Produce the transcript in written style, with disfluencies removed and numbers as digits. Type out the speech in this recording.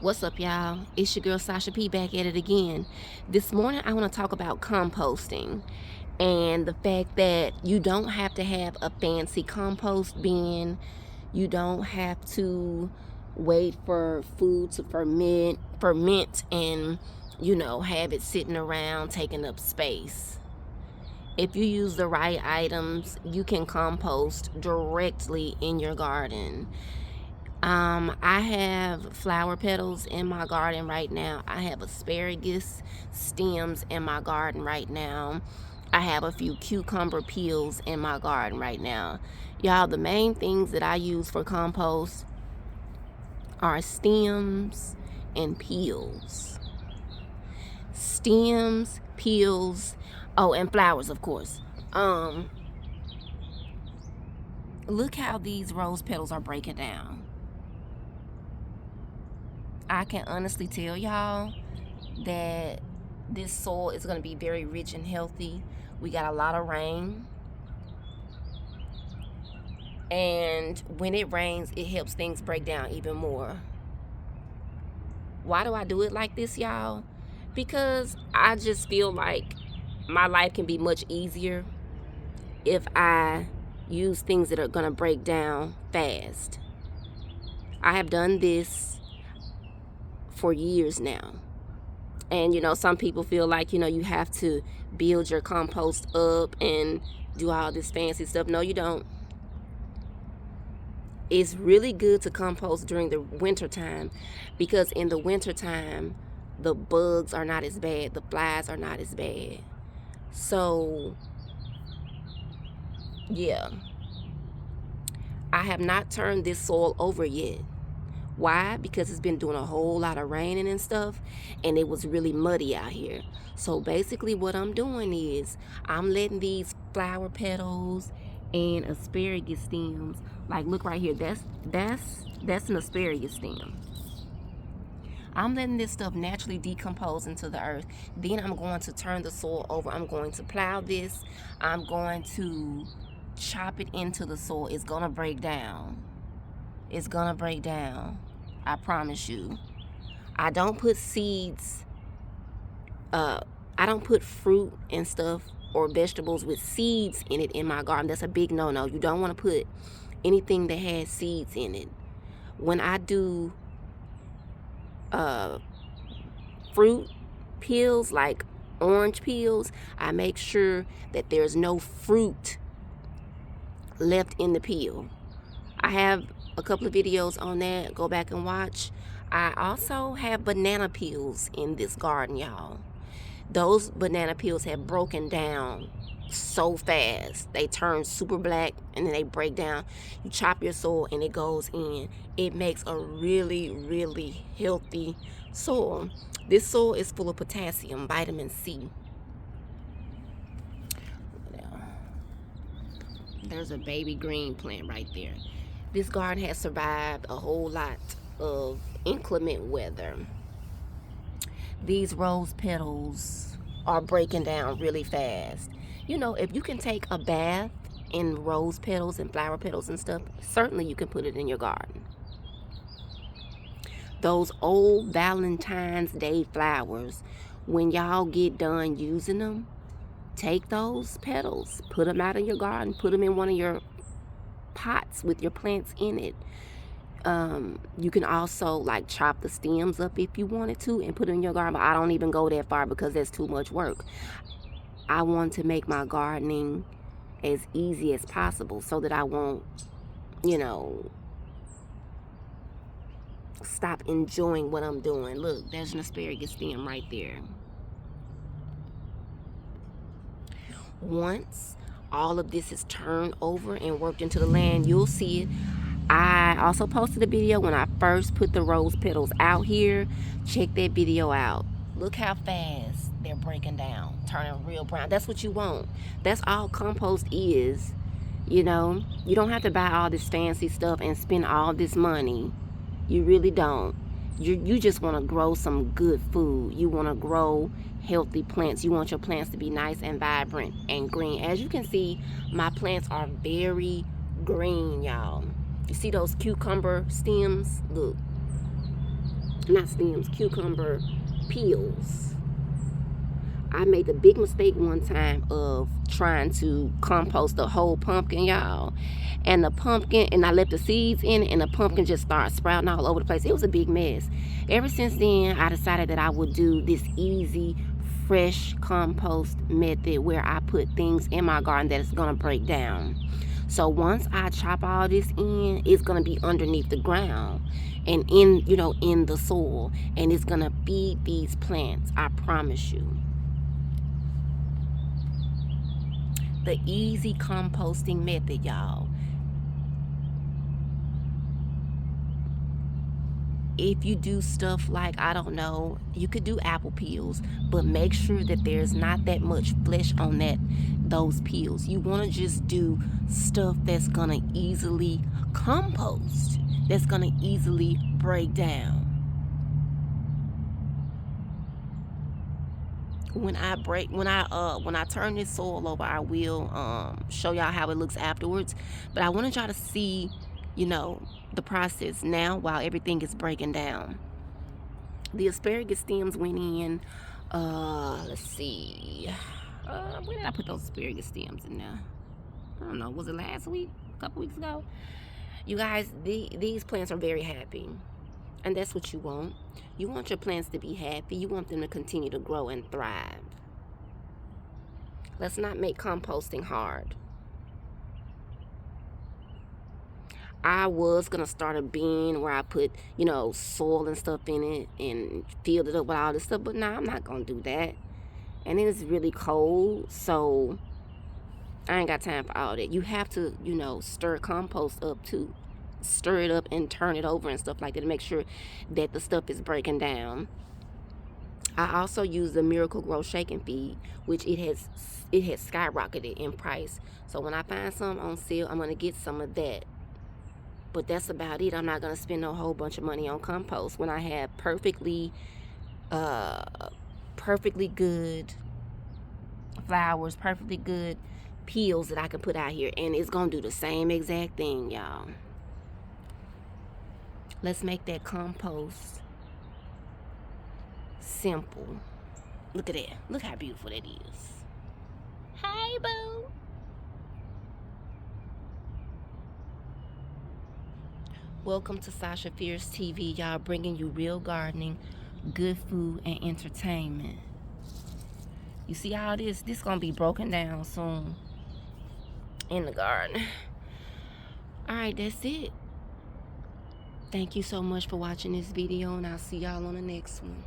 What's up, y'all? It's your girl Sasha P back at it again. This morning I want to talk about composting and the fact that you don't have to have a fancy compost bin. You don't have to wait for food to ferment and have it sitting around taking up space. If you use the right items, you can compost directly in your garden. I have flower petals in my garden right now. I have asparagus stems in my garden right now. I have a few cucumber peels in my garden right now. Y'all, the main things that I use for compost are stems and peels. Stems, peels, oh, and flowers, of course. Look how these rose petals are breaking down. I can honestly tell y'all that this soil is going to be very rich and healthy. We got a lot of rain. And when it rains, it helps things break down even more. Why do I do it like this, y'all? Because I just feel like my life can be much easier if I use things that are going to break down fast. I have done this for years now. And some people feel like you have to build your compost up and do all this fancy stuff. No, you don't. It's really good to compost during the winter time, because in the winter time the bugs are not as bad, the flies are not as bad. So yeah, I have not turned this soil over yet. Why? Because it's been doing a whole lot of raining and stuff, and it was really muddy out here. So basically what I'm doing is I'm letting these flower petals and asparagus stems, like look right here, that's an asparagus stem. I'm letting this stuff naturally decompose into the earth. Then I'm going to turn the soil over. I'm going to plow this. I'm going to chop it into the soil. It's gonna break down. It's gonna break down, I promise you. I don't put seeds, I don't put fruit and stuff or vegetables with seeds in it in my garden. That's a big no-no. You don't want to put anything that has seeds in it. When I do fruit peels, like orange peels, I make sure that there's no fruit left in the peel. I have a couple of videos on that. Go back and watch. I also have banana peels in this garden, y'all. Those banana peels have broken down so fast. They turn super black and then they break down. You chop your soil and it goes in. It makes a really, really healthy soil. This soil is full of potassium, vitamin C. There's a baby green plant right there. This garden has survived a whole lot of inclement weather. These rose petals are breaking down really fast. If you can take a bath in rose petals and flower petals and stuff, certainly you can put it in your garden. Those old Valentine's Day flowers, when y'all get done using them, take those petals, put them out in your garden, put them in one of your pots with your plants in it. You can also like chop the stems up if you wanted to and put it in your garden, but I don't even go that far because that's too much work. I want to make my gardening as easy as possible so that I won't stop enjoying what I'm doing. Look, there's an asparagus stem right there. Once all of this is turned over and worked into the land, you'll see it. I also posted a video when I first put the rose petals out here. Check that video out. Look how fast they're breaking down, turning real brown. That's what you want. That's all compost is. You don't have to buy all this fancy stuff and spend all this money. You really don't. You just want to grow some good food. You want to grow healthy plants. You want your plants to be nice and vibrant and green. As you can see, my plants are very green, y'all. You see those cucumber stems? Look. not stems, cucumber peels. I made the big mistake one time of trying to compost the whole pumpkin, y'all. And the pumpkin, and I left the seeds in it, and the pumpkin just started sprouting all over the place. It was a big mess. Ever since then, I decided that I would do this easy, fresh compost method where I put things in my garden that is gonna break down. So once I chop all this in, it's gonna be underneath the ground and in the soil, and it's gonna feed these plants. I promise you. The easy composting method, y'all. If you do stuff like, I don't know, you could do apple peels, but make sure that there's not that much flesh on those peels. You want to just do stuff that's gonna easily compost, that's gonna easily break down. When I turn this soil over, I will show y'all how it looks afterwards. But I wanted y'all to see, the process now while everything is breaking down. The asparagus stems went in. Let's see. When did I put those asparagus stems in there? I don't know. Was it last week? A couple weeks ago? You guys, these plants are very happy. And that's what you want. You want your plants to be happy. You want them to continue to grow and thrive. Let's not make composting hard. I was going to start a bin where I put, soil and stuff in it and filled it up with all this stuff. But nah, I'm not going to do that. And it is really cold, so I ain't got time for all that. You have to, stir compost up too. Stir it up and turn it over and stuff like that to make sure that the stuff is breaking down. I also use the Miracle Grow Shake and Feed, which it has skyrocketed in price. So when I find some on sale, I'm gonna get some of that. But that's about it. I'm not gonna spend a whole bunch of money on compost when I have perfectly good flowers, perfectly good peels that I can put out here, and it's gonna do the same exact thing, y'all. Let's make that compost simple. Look at that. Look how beautiful that is. Hey, boo. Welcome to Sasha Fierce TV, y'all, bringing you real gardening, good food, and entertainment. You see all this? This gonna be broken down soon in the garden. All right, that's it. Thank you so much for watching this video, and I'll see y'all on the next one.